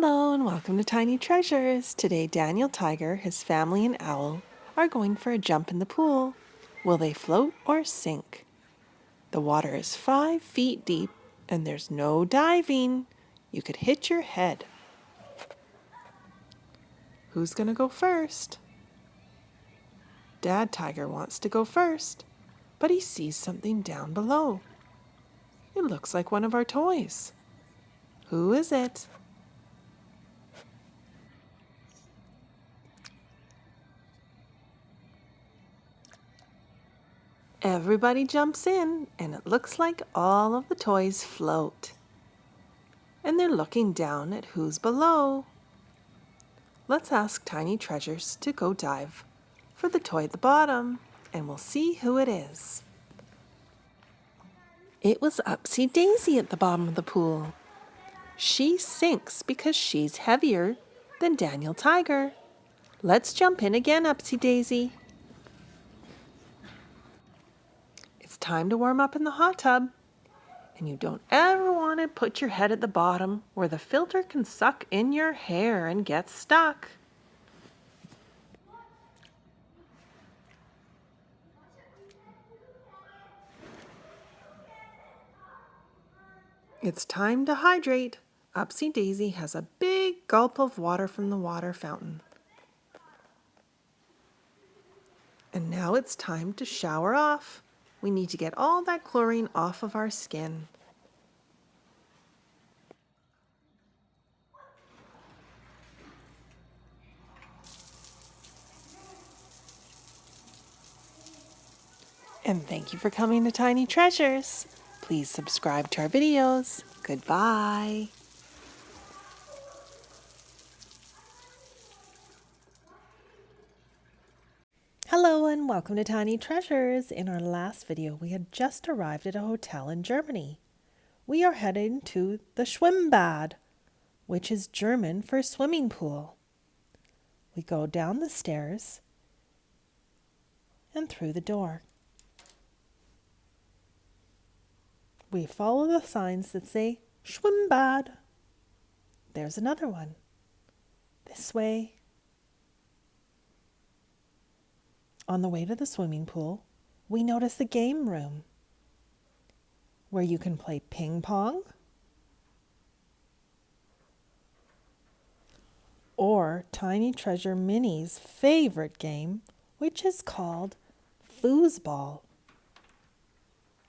Hello and welcome to Tiny Treasures. Today Daniel Tiger, his family and Owl are going for a jump in the pool. Will they float or sink? The water is 5 feet deep and there's no diving. You could hit your head. Who's going to go first? Dad Tiger wants to go first, but he sees something down below. It looks like one of our toys. Who is it? Everybody jumps in, and it looks like all of the toys float. And they're looking down at who's below. Let's ask Tiny Treasures to go dive for the toy at the bottom, and we'll see who it is. It was Upsy Daisy at the bottom of the pool. She sinks because she's heavier than Daniel Tiger. Let's jump in again, Upsy Daisy. It's time to warm up in the hot tub. And you don't ever want to put your head at the bottom where the filter can suck in your hair and get stuck. It's time to hydrate. Upsy Daisy has a big gulp of water from the water fountain. And now it's time to shower off. We need to get all that chlorine off of our skin. And thank you for coming to Tiny Treasures. Please subscribe to our videos. Goodbye. Hello and welcome to Tiny Treasures. In our last video, we had just arrived at a hotel in Germany. We are heading to the Schwimmbad, which is German for swimming pool. We go down the stairs and through the door. We follow the signs that say Schwimmbad. There's another one. This way. On the way to the swimming pool, we notice the game room where you can play ping pong or Tiny Treasure Minnie's favorite game, which is called foosball.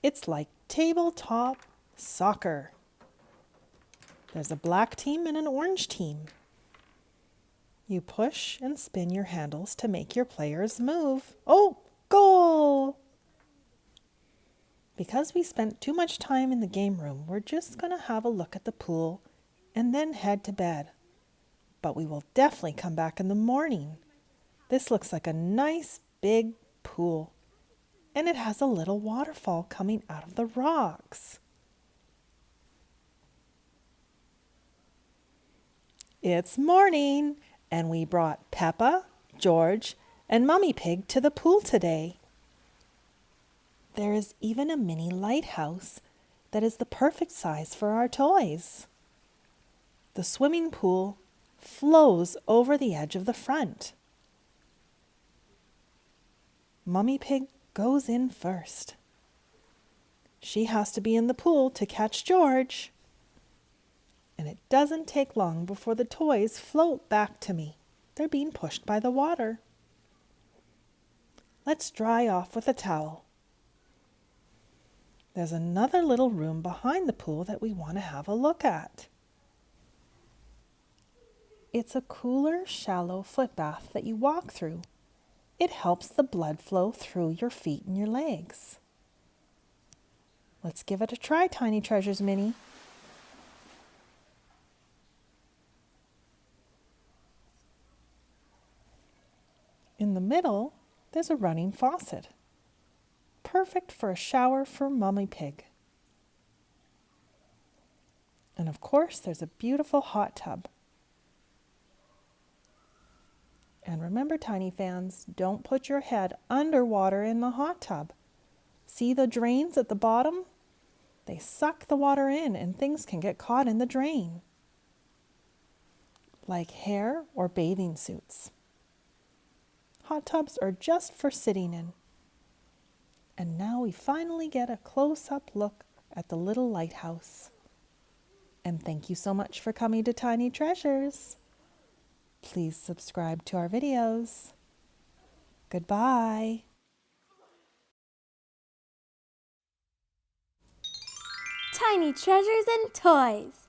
It's like tabletop soccer. There's a black team and an orange team. You push and spin your handles to make your players move. Oh, goal! Because we spent too much time in the game room, we're just going to have a look at the pool and then head to bed. But we will definitely come back in the morning. This looks like a nice big pool, and it has a little waterfall coming out of the rocks. It's morning, and we brought Peppa, George, and Mummy Pig to the pool today. There is even a mini lighthouse that is the perfect size for our toys. The swimming pool flows over the edge of the front. Mummy Pig goes in first. She has to be in the pool to catch George. And it doesn't take long before the toys float back to me. They're being pushed by the water. Let's dry off with a towel. There's another little room behind the pool that we want to have a look at. It's a cooler, shallow foot bath that you walk through. It helps the blood flow through your feet and your legs. Let's give it a try, Tiny Treasures Minnie. In the middle, there's a running faucet. Perfect for a shower for Mummy Pig. And of course, there's a beautiful hot tub. And remember, Tiny fans, don't put your head underwater in the hot tub. See the drains at the bottom? They suck the water in and things can get caught in the drain. like hair or bathing suits. Hot tubs are just for sitting in. And now we finally get a close-up look at the little lighthouse. And thank you so much for coming to Tiny Treasures. Please subscribe to our videos. Goodbye. Tiny treasures and toys.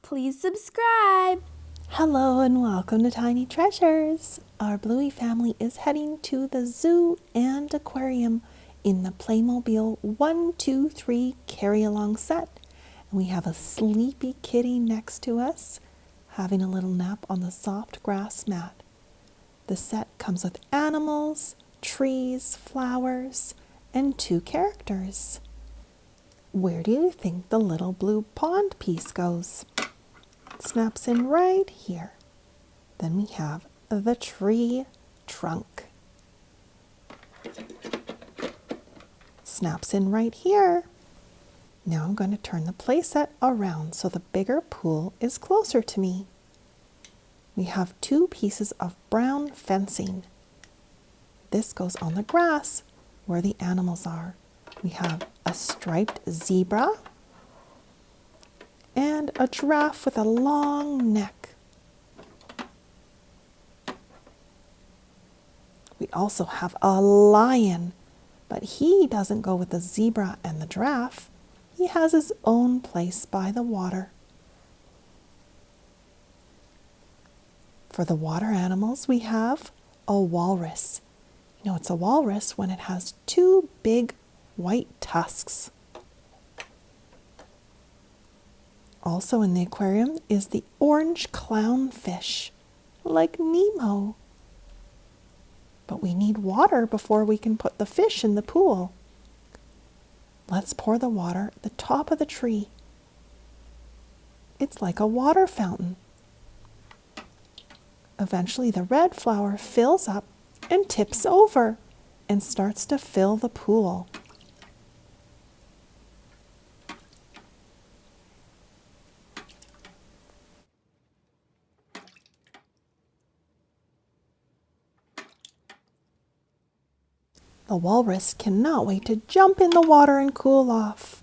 Please subscribe. Hello and welcome to Tiny Treasures. Our Bluey family is heading to the zoo and aquarium in the Playmobil 1, 2, 3 carry-along set. And we have a sleepy kitty next to us, having a little nap on the soft grass mat. The set comes with animals, trees, flowers, and 2 characters. Where do you think the little blue pond piece goes? It snaps in right here. Then we have the tree trunk. Snaps in right here. Now I'm going to turn the playset around so the bigger pool is closer to me. We have 2 pieces of brown fencing. This goes on the grass where the animals are. We have a striped zebra and a giraffe with a long neck. We also have a lion, but he doesn't go with the zebra and the giraffe. He has his own place by the water. For the water animals, we have a walrus. You know, it's a walrus when it has 2 big white tusks. Also in the aquarium is the orange clownfish, like Nemo. But we need water before we can put the fish in the pool. Let's pour the water at the top of the tree. It's like a water fountain. Eventually the red flower fills up and tips over and starts to fill the pool. The walrus cannot wait to jump in the water and cool off.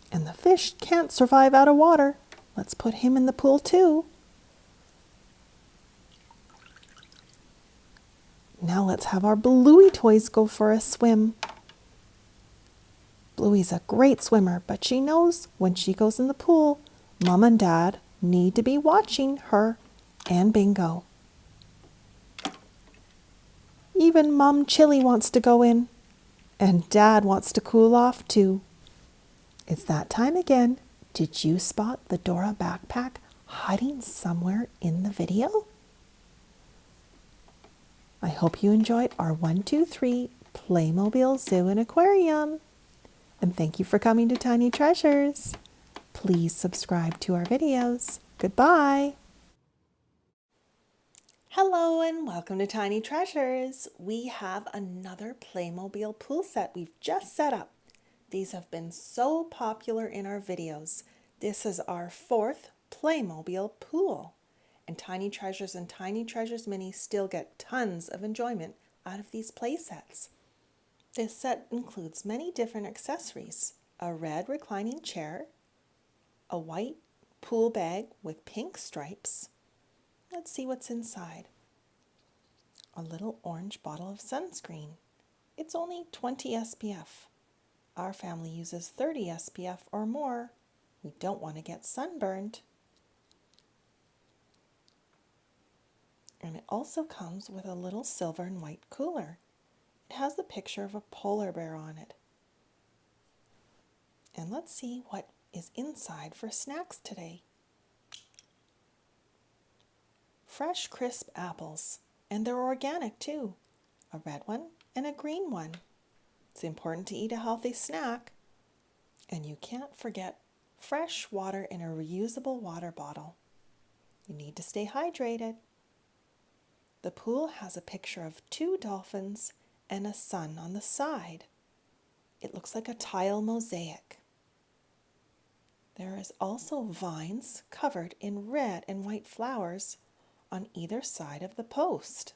And the fish can't survive out of water. Let's put him in the pool too. Now let's have our Bluey toys go for a swim. Bluey's a great swimmer, but she knows when she goes in the pool, Mom and Dad need to be watching her and Bingo. Even Mom Chili wants to go in, and Dad wants to cool off too. It's that time again. Did you spot the Dora backpack hiding somewhere in the video? I hope you enjoyed our 1, 2, 3 Playmobil Zoo and Aquarium. And thank you for coming to Tiny Treasures. Please subscribe to our videos. Goodbye. Hello and welcome to Tiny Treasures. We have another Playmobil pool set we've just set up. These have been so popular in our videos. This is our 4th Playmobil pool. And Tiny Treasures and Tiny Treasures Mini still get tons of enjoyment out of these play sets. This set includes many different accessories: a red reclining chair, a white pool bag with pink stripes. Let's see what's inside. A little orange bottle of sunscreen. It's only 20 SPF. Our family uses 30 SPF or more. We don't want to get sunburned. And it also comes with a little silver and white cooler. It has the picture of a polar bear on it. And let's see what is inside for snacks today. Fresh, crisp apples. And they're organic too. A red one and a green one. It's important to eat a healthy snack. And you can't forget fresh water in a reusable water bottle. You need to stay hydrated. The pool has a picture of 2 dolphins and a sun on the side. It looks like a tile mosaic. There is also vines covered in red and white flowers on either side of the post.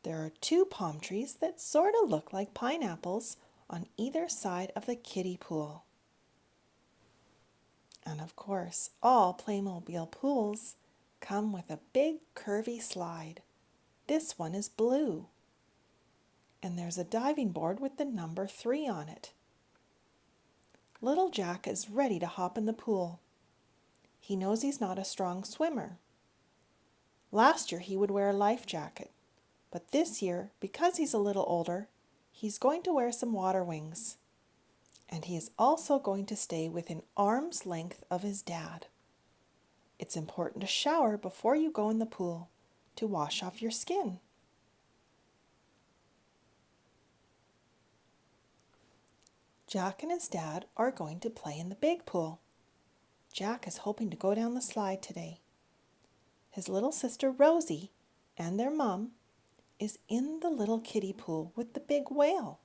There are 2 palm trees that sort of look like pineapples on either side of the kiddie pool. And of course, all Playmobil pools come with a big curvy slide. This one is blue. And there's a diving board with the number 3 on it. Little Jack is ready to hop in the pool. He knows he's not a strong swimmer. Last year he would wear a life jacket, but this year, because he's a little older, he's going to wear some water wings. And he is also going to stay within arm's length of his dad. It's important to shower before you go in the pool to wash off your skin. Jack and his dad are going to play in the big pool. Jack is hoping to go down the slide today. His little sister Rosie and their mom is in the little kiddie pool with the big whale.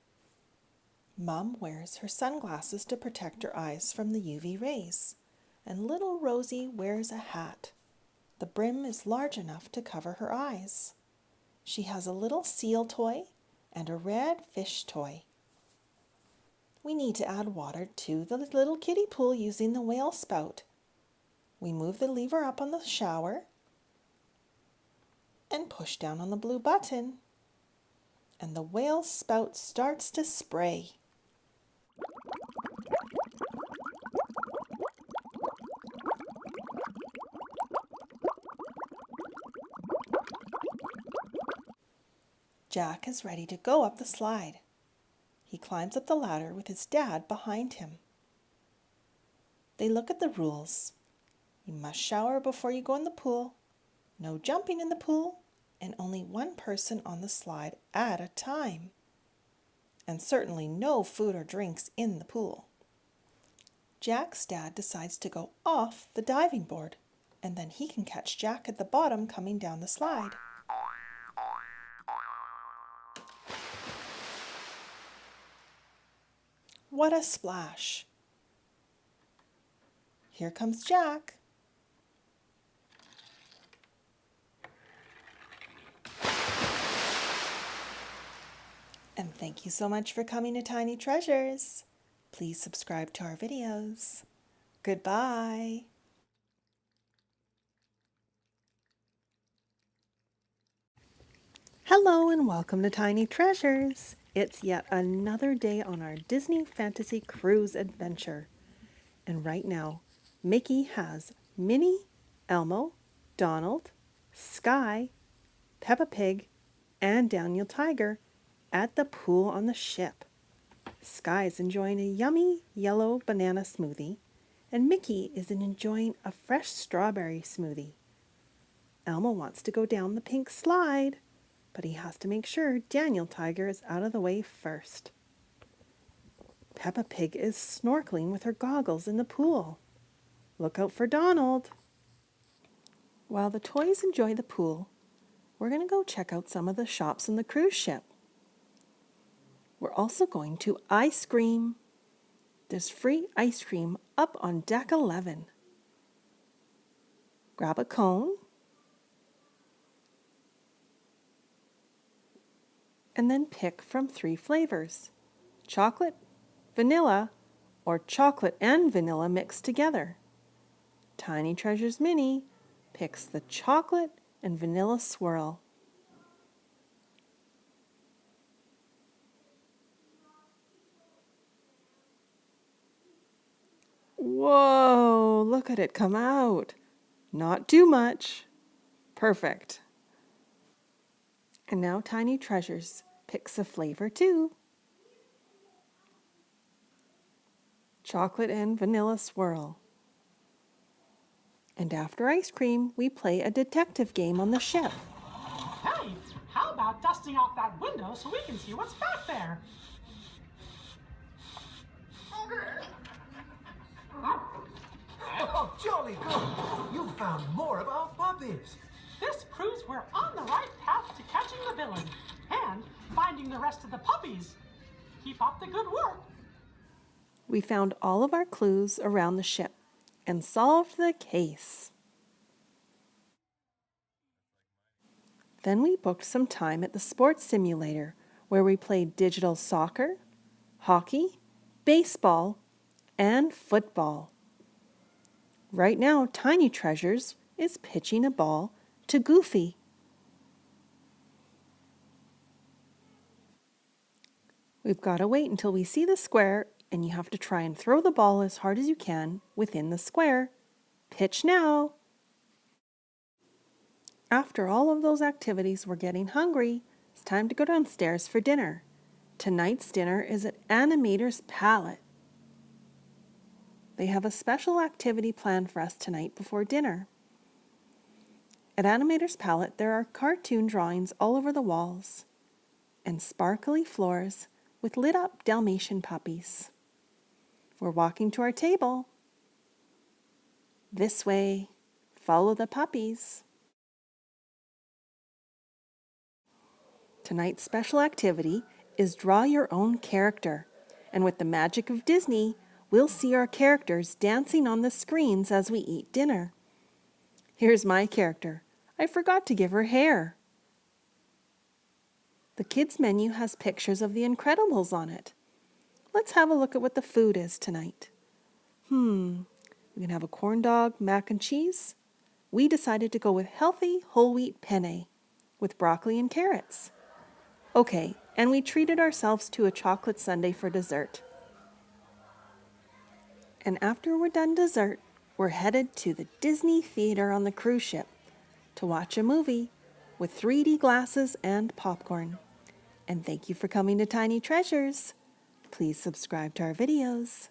Mom wears her sunglasses to protect her eyes from the UV rays, and little Rosie wears a hat. The brim is large enough to cover her eyes. She has a little seal toy and a red fish toy. We need to add water to the little kiddie pool using the whale spout. We move the lever up on the shower and push down on the blue button, and the whale spout starts to spray. Jack is ready to go up the slide. He climbs up the ladder with his dad behind him. They look at the rules. You must shower before you go in the pool, no jumping in the pool, and only 1 person on the slide at a time. And certainly no food or drinks in the pool. Jack's dad decides to go off the diving board, and then he can catch Jack at the bottom coming down the slide. What a splash! Here comes Jack. And thank you so much for coming to Tiny Treasures. Please subscribe to our videos. Goodbye. Hello and welcome to Tiny Treasures. It's yet another day on our Disney Fantasy Cruise adventure. And right now, Mickey has Minnie, Elmo, Donald, Sky, Peppa Pig, and Daniel Tiger at the pool on the ship. Sky is enjoying a yummy yellow banana smoothie, and Mickey is enjoying a fresh strawberry smoothie. Elmo wants to go down the pink slide, but he has to make sure Daniel Tiger is out of the way first. Peppa Pig is snorkeling with her goggles in the pool. Look out for Donald. While the toys enjoy the pool, we're going to go check out some of the shops on the cruise ship. We're also going to ice cream. There's free ice cream up on deck 11. Grab a cone and then pick from 3 flavors: chocolate, vanilla, or chocolate and vanilla mixed together. Tiny Treasures Mini picks the chocolate and vanilla swirl. Whoa, look at it come out. Not too much. Perfect. And now Tiny Treasures picks a flavor too. Chocolate and vanilla swirl. And after ice cream, we play a detective game on the ship. Hey, how about dusting off that window so we can see what's back there? Oh, jolly good! You found more of our puppies. This proves we're on the right path to catching the villain and finding the rest of the puppies. Keep up the good work. We found all of our clues around the ship and solved the case. Then we booked some time at the sports simulator where we played digital soccer, hockey, baseball, and football. Right now, Tiny Treasures is pitching a ball to Goofy. We've got to wait until we see the square, and you have to try and throw the ball as hard as you can within the square. Pitch now! After all of those activities, we're getting hungry. It's time to go downstairs for dinner. Tonight's dinner is at Animator's Palette. They have a special activity planned for us tonight before dinner. At Animator's Palette, there are cartoon drawings all over the walls and sparkly floors with lit-up Dalmatian puppies. We're walking to our table. This way, follow the puppies. Tonight's special activity is draw your own character, and with the magic of Disney, we'll see our characters dancing on the screens as we eat dinner. Here's my character. I forgot to give her hair. The kids' menu has pictures of the Incredibles on it. Let's have a look at what the food is tonight. We can have a corn dog, mac and cheese. We decided to go with healthy whole wheat penne with broccoli and carrots. Okay, and we treated ourselves to a chocolate sundae for dessert. And after we're done dessert, we're headed to the Disney Theater on the cruise ship to watch a movie with 3D glasses and popcorn. And thank you for coming to Tiny Treasures. Please subscribe to our videos.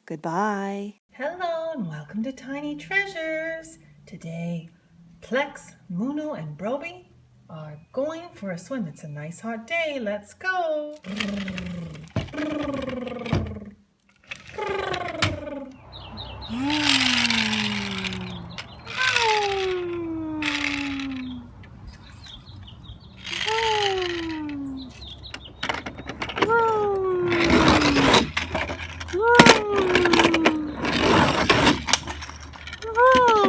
Goodbye. Hello and welcome to Tiny Treasures. Today, Plex, Muno, and Broby are going for a swim. It's a nice hot day. Let's go.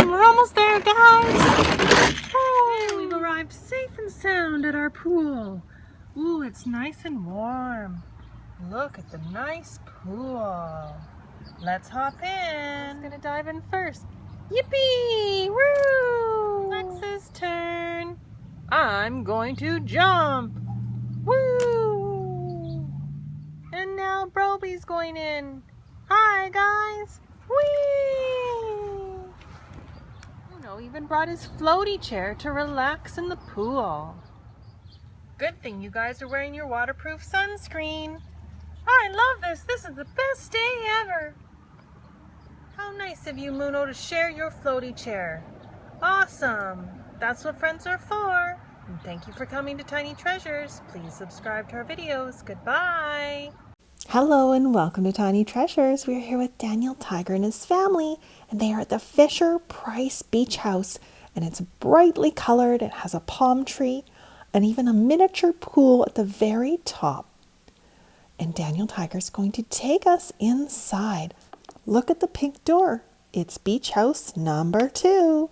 We're almost there, guys. We've arrived safe and sound at our pool. Ooh, it's nice and warm. Look at the nice pool. Let's hop in. Who's gonna dive in first? Yippee! Woo! Lex's turn. I'm going to jump. Woo! And now Broby's going in. Hi, guys. Whee! Uno even brought his floaty chair to relax in the pool. Good thing you guys are wearing your waterproof sunscreen. I love this. This is the best day ever. How nice of you, Muno, to share your floaty chair. Awesome. That's what friends are for. And thank you for coming to Tiny Treasures. Please subscribe to our videos. Goodbye. Hello and welcome to Tiny Treasures. We're here with Daniel Tiger and his family, and they are at the Fisher Price Beach House, and it's brightly colored. It has a palm tree and even a miniature pool at the very top. And Daniel Tiger's going to take us inside. Look at the pink door. It's Beach House number 2.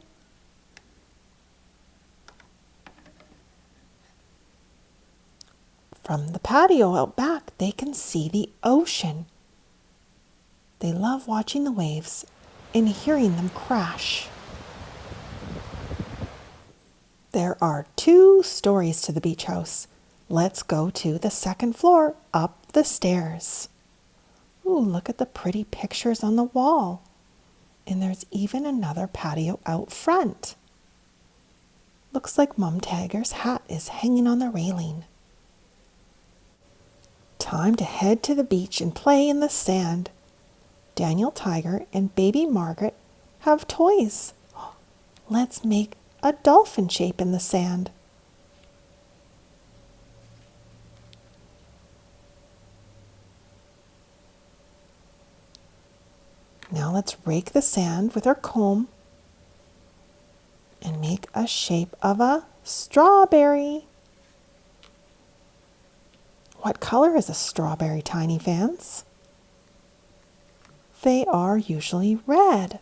From the patio out back, they can see the ocean. They love watching the waves and hearing them crash. There are 2 stories to the beach house. Let's go to the 2nd floor up the stairs. Ooh, look at the pretty pictures on the wall. And there's even another patio out front. Looks like Mum Tiger's hat is hanging on the railing. Time to head to the beach and play in the sand. Daniel Tiger and baby Margaret have toys. Let's make a dolphin shape in the sand. Now let's rake the sand with our comb and make a shape of a strawberry. What color is a strawberry, Tiny fans? they are usually red.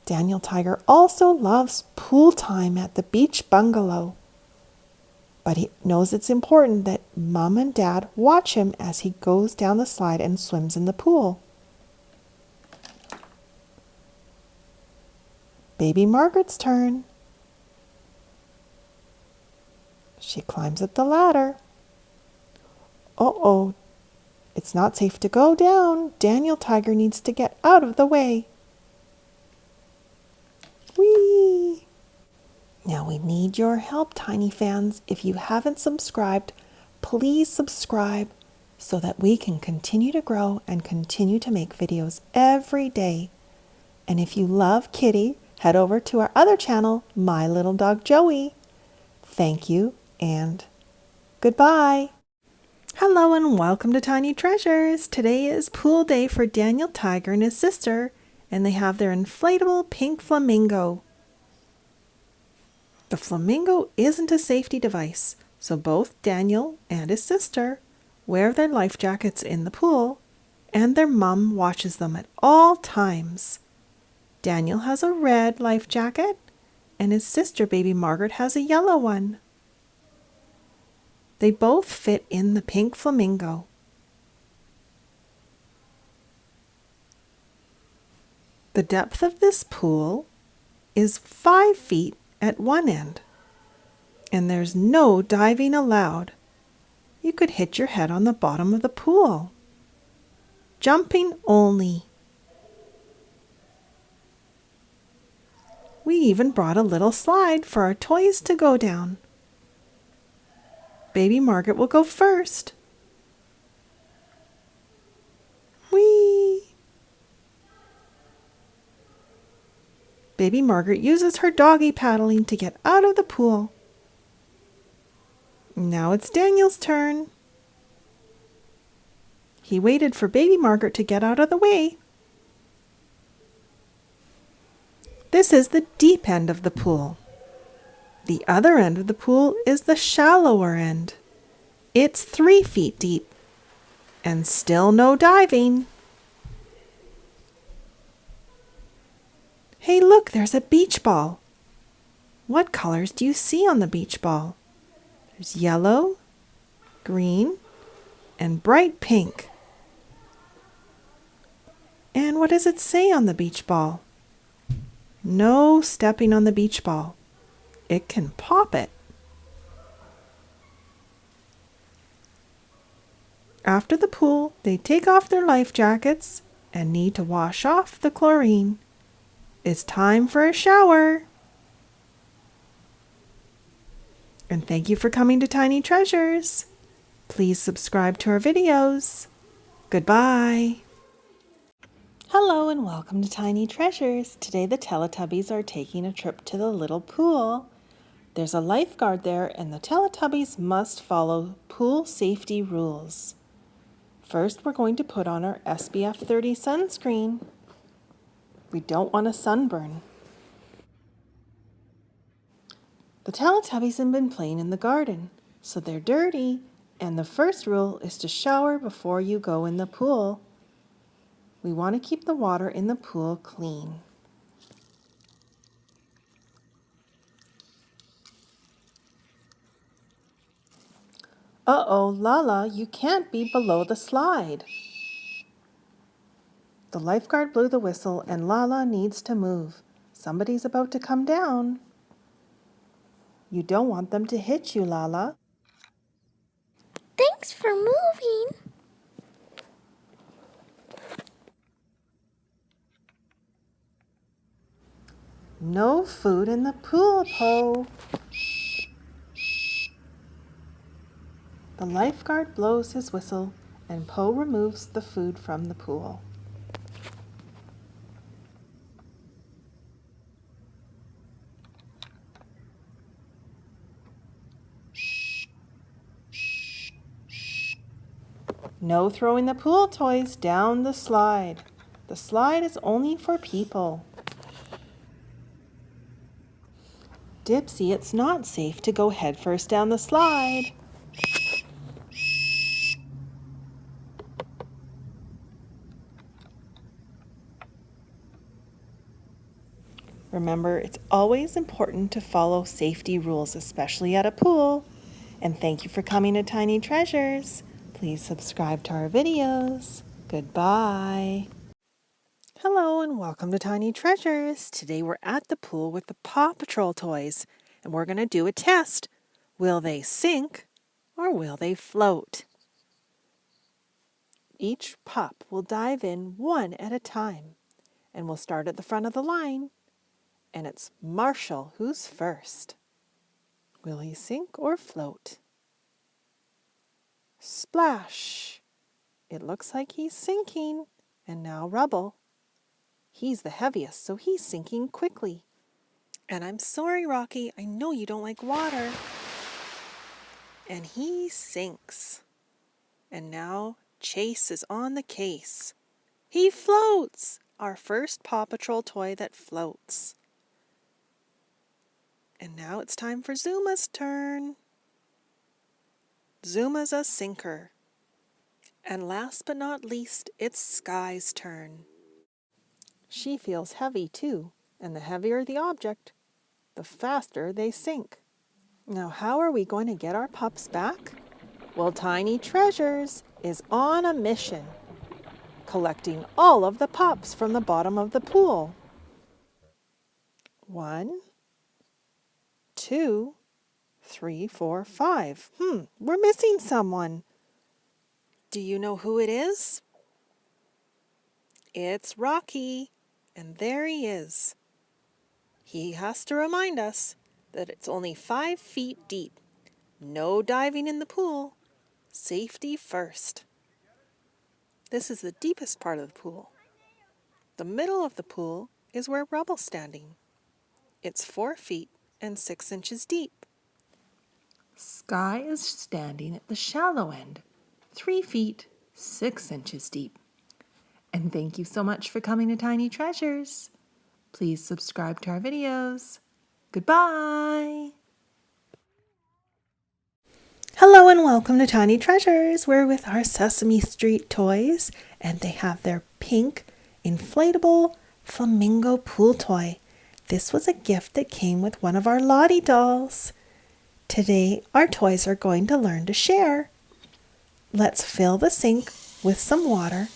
Daniel Tiger also loves pool time at the beach bungalow, but he knows it's important that Mom and Dad watch him as he goes down the slide and swims in the pool. Baby Margaret's turn. She climbs up the ladder. Uh-oh, it's not safe to go down. Daniel Tiger needs to get out of the way. Whee! Now we need your help, Tiny fans. If you haven't subscribed, please subscribe so that we can continue to grow and continue to make videos every day. And if you love Kitty, head over to our other channel, My Little Dog Joey. Thank you and goodbye. Hello and welcome to Tiny Treasures. Today is pool day for Daniel Tiger and his sister, and they have their inflatable pink flamingo. The flamingo isn't a safety device, so both Daniel and his sister wear their life jackets in the pool, and their mom watches them at all times. Daniel has a red life jacket, and his sister, baby Margaret, has a yellow one. They both fit in the pink flamingo. The depth of this pool is 5 feet at one end, and there's no diving allowed. You could hit your head on the bottom of the pool. Jumping only. We even brought a little slide for our toys to go down. Baby Margaret will go first. Whee! Baby Margaret uses her doggy paddling to get out of the pool. Now it's Daniel's turn. He waited for Baby Margaret to get out of the way. This is the deep end of the pool. The other end of the pool is the shallower end. It's 3 feet deep, and still no diving. Hey, look, there's a beach ball. What colors do you see on the beach ball? There's yellow, green, and bright pink. And what does it say on the beach ball? No stepping on the beach ball. It can pop it. After the pool, they take off their life jackets and need to wash off the chlorine. It's time for a shower. And thank you for coming to Tiny Treasures. Please subscribe to our videos. Goodbye. Hello and welcome to Tiny Treasures. Today the Teletubbies are taking a trip to the little pool. There's a lifeguard there and the Teletubbies must follow pool safety rules. First, we're going to put on our SPF 30 sunscreen. We don't want a sunburn. The Teletubbies have been playing in the garden, so they're dirty, and the first rule is to shower before you go in the pool. We want to keep the water in the pool clean. Uh-oh, Lala, you can't be below the slide. The lifeguard blew the whistle and Lala needs to move. Somebody's about to come down. You don't want them to hit you, Lala. Thanks for moving. No food in the pool, Po. The lifeguard blows his whistle and Po removes the food from the pool. No throwing the pool toys down the slide. The slide is only for people. Dipsy, it's not safe to go headfirst down the slide. Remember, it's always important to follow safety rules, especially at a pool. And thank you for coming to Tiny Treasures. Please subscribe to our videos. Goodbye. Hello and welcome to Tiny Treasures. Today we're at the pool with the Paw Patrol toys and we're going to do a test. Will they sink or will they float? Each pup will dive in one at a time and we'll start at the front of the line. And it's Marshall who's first. Will he sink or float? Splash! It looks like he's sinking. And now Rubble. He's the heaviest, so he's sinking quickly. And I'm sorry, Rocky, I know you don't like water. And he sinks. And now Chase is on the case. He floats! Our first Paw Patrol toy that floats. And now it's time for Zuma's turn. Zuma's a sinker. And last but not least, it's Sky's turn. She feels heavy too, and the heavier the object, the faster they sink. Now how are we going to get our pups back? Well, Tiny Treasures is on a mission, collecting all of the pups from the bottom of the pool. 1, 2, 3, 4, 5. We're missing someone. Do you know who it is? It's Rocky, and there he is. He has to remind us that it's only 5 feet deep. No diving in the pool. Safety first. This is the deepest part of the pool. The middle of the pool is where Rubble's standing. It's 4 feet and 6 inches deep. Sky is standing at the shallow end, 3 feet, 6 inches deep. And thank you so much for coming to Tiny Treasures. Please subscribe to our videos. Goodbye. Hello and welcome to Tiny Treasures. We're with our Sesame Street toys and they have their pink inflatable flamingo pool toy. This was a gift that came with one of our Lottie dolls. Today, our toys are going to learn to share. Let's fill the sink with some water.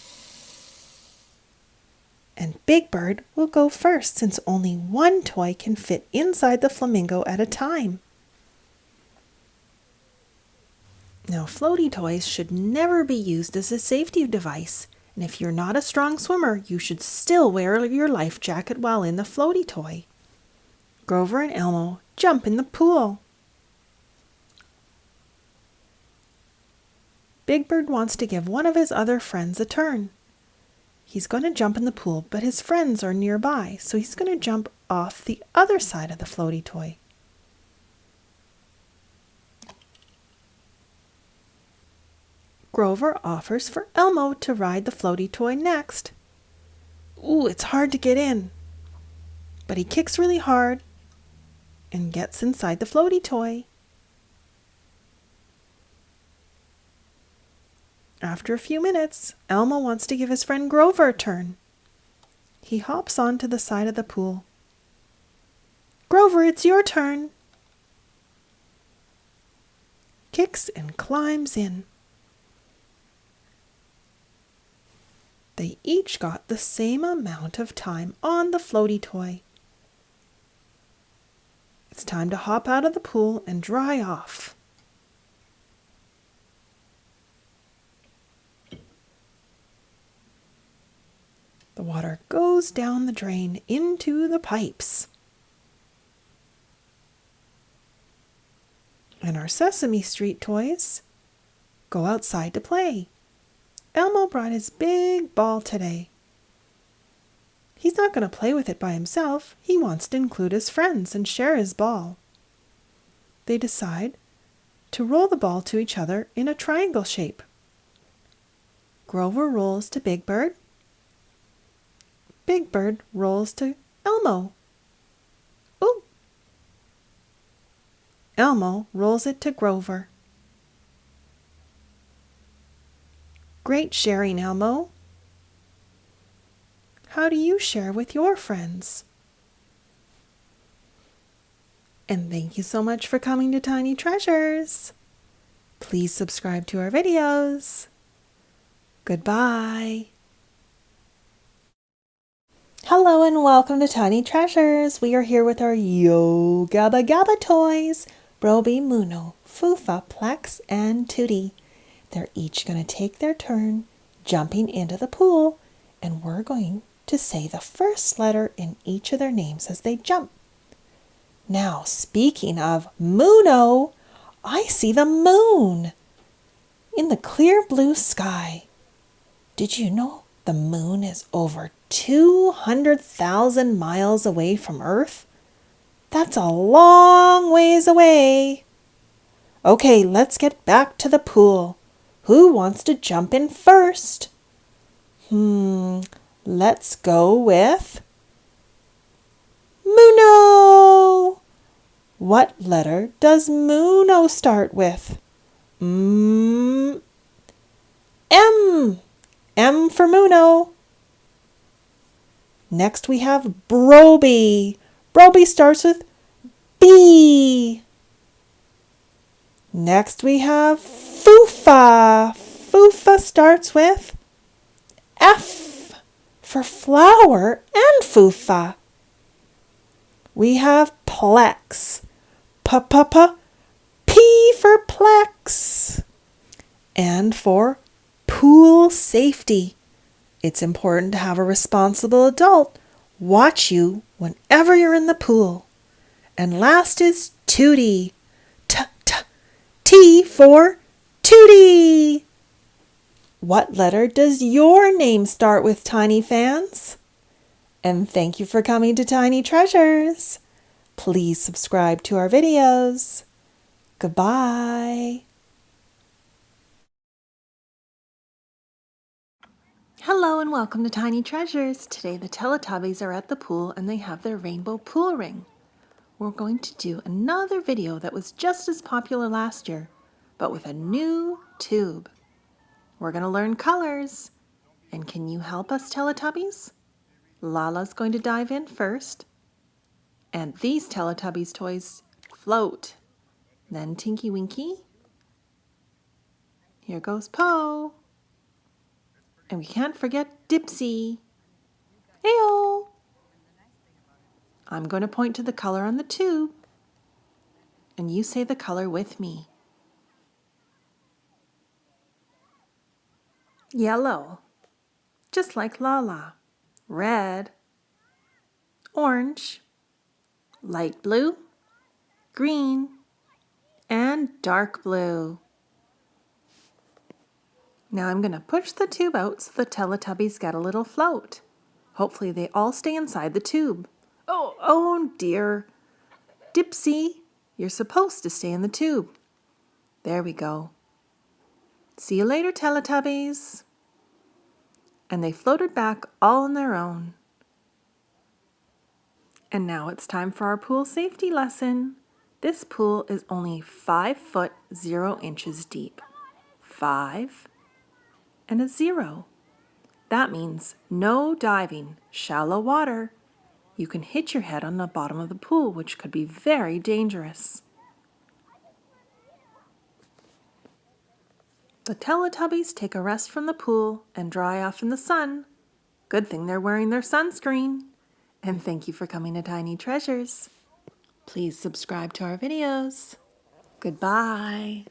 And Big Bird will go first since only one toy can fit inside the flamingo at a time. Now, floaty toys should never be used as a safety device. And if you're not a strong swimmer, you should still wear your life jacket while in the floaty toy. Grover and Elmo jump in the pool. Big Bird wants to give one of his other friends a turn. He's going to jump in the pool, but his friends are nearby, so he's going to jump off the other side of the floaty toy. Grover offers for Elmo to ride the floaty toy next. Ooh, it's hard to get in. But he kicks really hard and gets inside the floaty toy. After a few minutes, Elmo wants to give his friend Grover a turn. He hops onto the side of the pool. Grover, it's your turn. Kicks and climbs in. They each got the same amount of time on the floaty toy. It's time to hop out of the pool and dry off. The water goes down the drain into the pipes. And our Sesame Street toys go outside to play. Elmo brought his big ball today. He's not going to play with it by himself. He wants to include his friends and share his ball. They decide to roll the ball to each other in a triangle shape. Grover rolls to Big Bird. Big Bird rolls to Elmo. Ooh! Elmo rolls it to Grover. Great sharing, Elmo. How do you share with your friends? And thank you so much for coming to Tiny Treasures. Please subscribe to our videos. Goodbye. Hello and welcome to Tiny Treasures. We are here with our Yo Gabba Gabba toys, Broby, Muno, Fufa, Plex, and Tootie. They're each going to take their turn jumping into the pool, and we're going to say the first letter in each of their names as they jump. Now, speaking of Muno, I see the moon in the clear blue sky. Did you know the moon is over 200,000 miles away from Earth? That's a long ways away. Okay, let's get back to the pool. Who wants to jump in first? Let's go with Muno. What letter does Muno start with? M. M for Muno. Next we have Broby. Broby starts with B. Next we have Fufa. Fufa starts with F for flower and Fufa. We have Plex. P for Plex. And for pool safety. It's important to have a responsible adult watch you whenever you're in the pool. And last is Tootie. T for Tootie. What letter does your name start with, Tiny fans? And thank you for coming to Tiny Treasures. Please subscribe to our videos. Goodbye. Hello and welcome to Tiny Treasures. Today the Teletubbies are at the pool and they have their rainbow pool ring. We're going to do another video that was just as popular last year, but with a new tube. We're going to learn colors. And can you help us, Teletubbies? Lala's going to dive in first. And these Teletubbies toys float. Then Tinky Winky. Here goes Po. And we can't forget Dipsy. Heyo! I'm going to point to the color on the tube. And you say the color with me. Yellow, just like Lala. Red, orange, light blue, green, and dark blue. Now I'm going to push the tube out so the Teletubbies get a little float. Hopefully they all stay inside the tube. Oh dear. Dipsy, you're supposed to stay in the tube. There we go. See you later, Teletubbies. And they floated back all on their own. And now it's time for our pool safety lesson. This pool is only 5 foot 0 inches deep. 5 and a 0. That means no diving, shallow water. You can hit your head on the bottom of the pool, which could be very dangerous. The Teletubbies take a rest from the pool and dry off in the sun. Good thing they're wearing their sunscreen. And thank you for coming to Tiny Treasures. Please subscribe to our videos. Goodbye.